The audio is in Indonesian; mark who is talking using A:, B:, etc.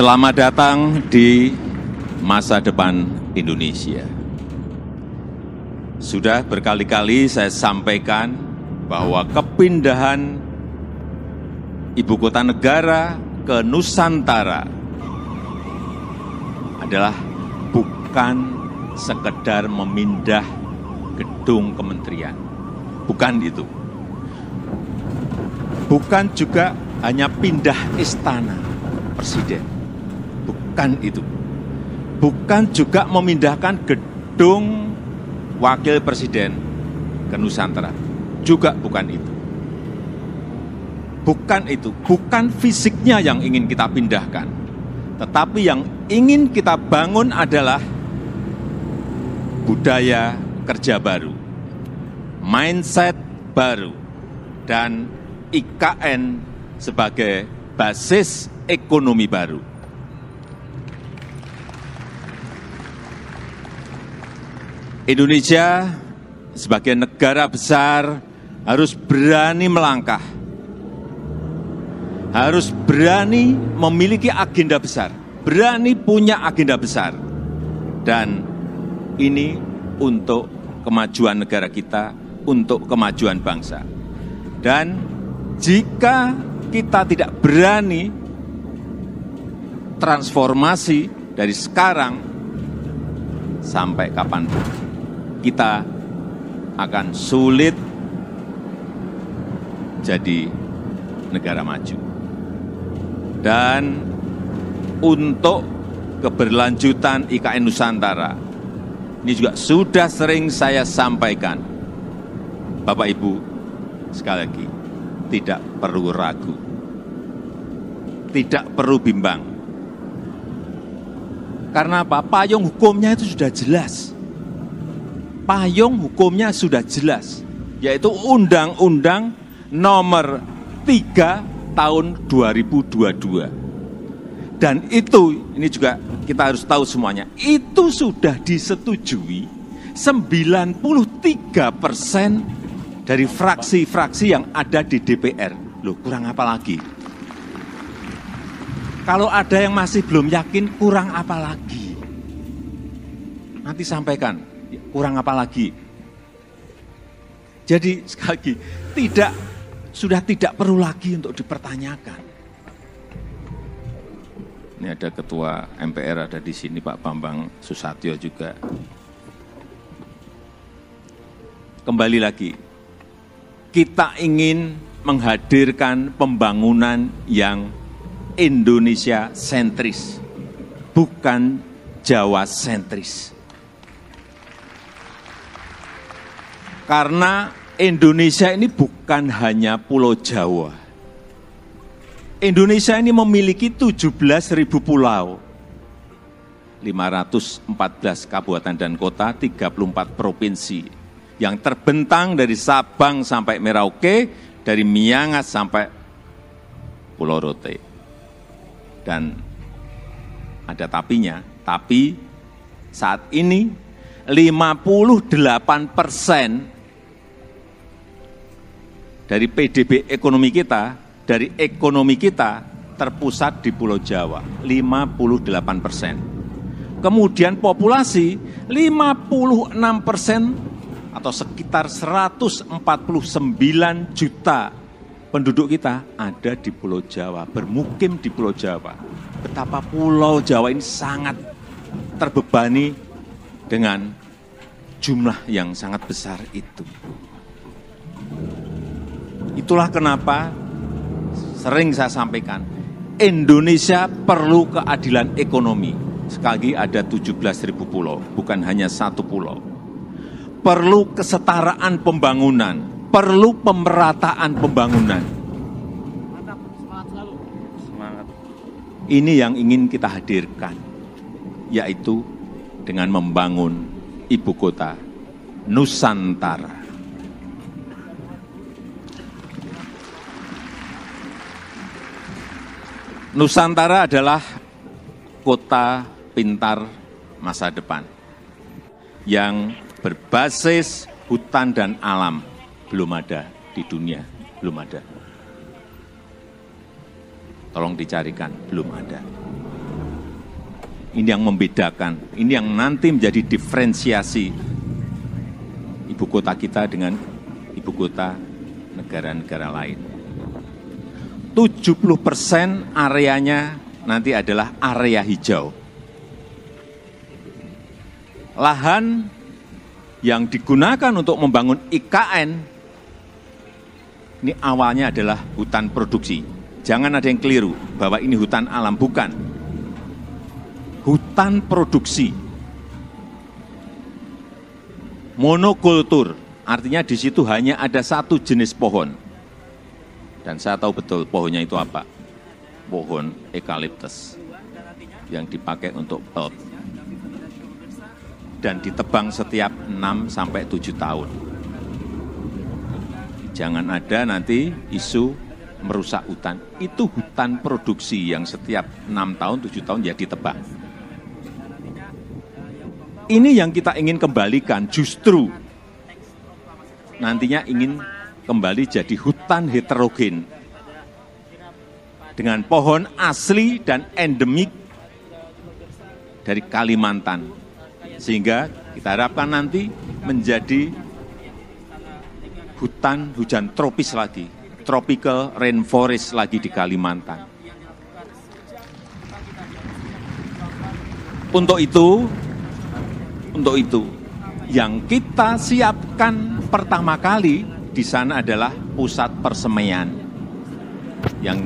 A: Selamat datang di masa depan Indonesia. Sudah berkali-kali saya sampaikan bahwa kepindahan ibu kota negara ke Nusantara adalah bukan sekedar memindah gedung kementerian. Bukan itu. Bukan juga hanya pindah istana presiden. Bukan itu. Bukan juga memindahkan gedung wakil presiden ke Nusantara. Juga bukan itu. Bukan itu. Bukan fisiknya yang ingin kita pindahkan. Tetapi yang ingin kita bangun adalah budaya kerja baru, mindset baru, dan IKN sebagai basis ekonomi baru. Indonesia sebagai negara besar harus berani melangkah, harus berani memiliki agenda besar, berani punya agenda besar. Dan ini untuk kemajuan negara kita, untuk kemajuan bangsa. Dan jika kita tidak berani transformasi dari sekarang sampai kapanpun, kita akan sulit jadi negara maju. Dan untuk keberlanjutan IKN Nusantara, ini juga sudah sering saya sampaikan. Bapak Ibu, sekali lagi, tidak perlu ragu, tidak perlu bimbang. Karena apa? Payung hukumnya itu sudah jelas. Payung hukumnya sudah jelas, yaitu Undang-Undang Nomor 3 Tahun 2022. Dan itu, ini juga kita harus tahu semuanya, itu sudah disetujui 93% dari fraksi-fraksi yang ada di DPR. Loh, kurang apa lagi? Kalau ada yang masih belum yakin, kurang apa lagi? Nanti sampaikan, kurang apa lagi? Jadi sekali lagi, sudah tidak perlu lagi untuk dipertanyakan. Ini ada Ketua MPR ada di sini, Pak Bambang Susatyo juga. Kembali lagi, kita ingin menghadirkan pembangunan yang Indonesia sentris, bukan Jawa sentris. Karena Indonesia ini bukan hanya Pulau Jawa. Indonesia ini memiliki 17.000 pulau, 514 kabupaten dan kota, 34 provinsi, yang terbentang dari Sabang sampai Merauke, dari Miangas sampai Pulau Rote. Dan ada tapinya, tapi saat ini 58% dari PDB ekonomi kita, dari ekonomi kita terpusat di Pulau Jawa, 58%. Kemudian populasi 56% atau sekitar 149 juta penduduk kita ada di Pulau Jawa, bermukim di Pulau Jawa. Betapa Pulau Jawa ini sangat terbebani dengan jumlah yang sangat besar itu. Itulah kenapa sering saya sampaikan, Indonesia perlu keadilan ekonomi. Sekali lagi ada 17.000 pulau, bukan hanya satu pulau. Perlu kesetaraan pembangunan, perlu pemerataan pembangunan. Semangat. Ini yang ingin kita hadirkan, yaitu dengan membangun ibu kota Nusantara. Nusantara adalah kota pintar masa depan yang berbasis hutan dan alam. Belum ada di dunia, belum ada. Tolong dicarikan, belum ada. Ini yang membedakan, ini yang nanti menjadi diferensiasi ibu kota kita dengan ibu kota negara-negara lain. 70% areanya nanti adalah area hijau. Lahan yang digunakan untuk membangun IKN, ini awalnya adalah hutan produksi. Jangan ada yang keliru bahwa ini hutan alam, bukan. Hutan produksi, monokultur, artinya di situ hanya ada satu jenis pohon. Dan saya tahu betul pohonnya itu apa, pohon eukaliptus yang dipakai untuk pulp. Dan ditebang setiap 6-7 tahun. Jangan ada nanti isu merusak hutan. Itu hutan produksi yang setiap 6 tahun, 7 tahun ya ditebang. Ini yang kita ingin kembalikan, justru nantinya ingin kembali jadi hutan heterogen dengan pohon asli dan endemik dari Kalimantan, sehingga kita harapkan nanti menjadi hutan hujan tropis lagi, tropical rainforest lagi di Kalimantan. Untuk itu, yang kita siapkan pertama kali di sana adalah pusat persemaian yang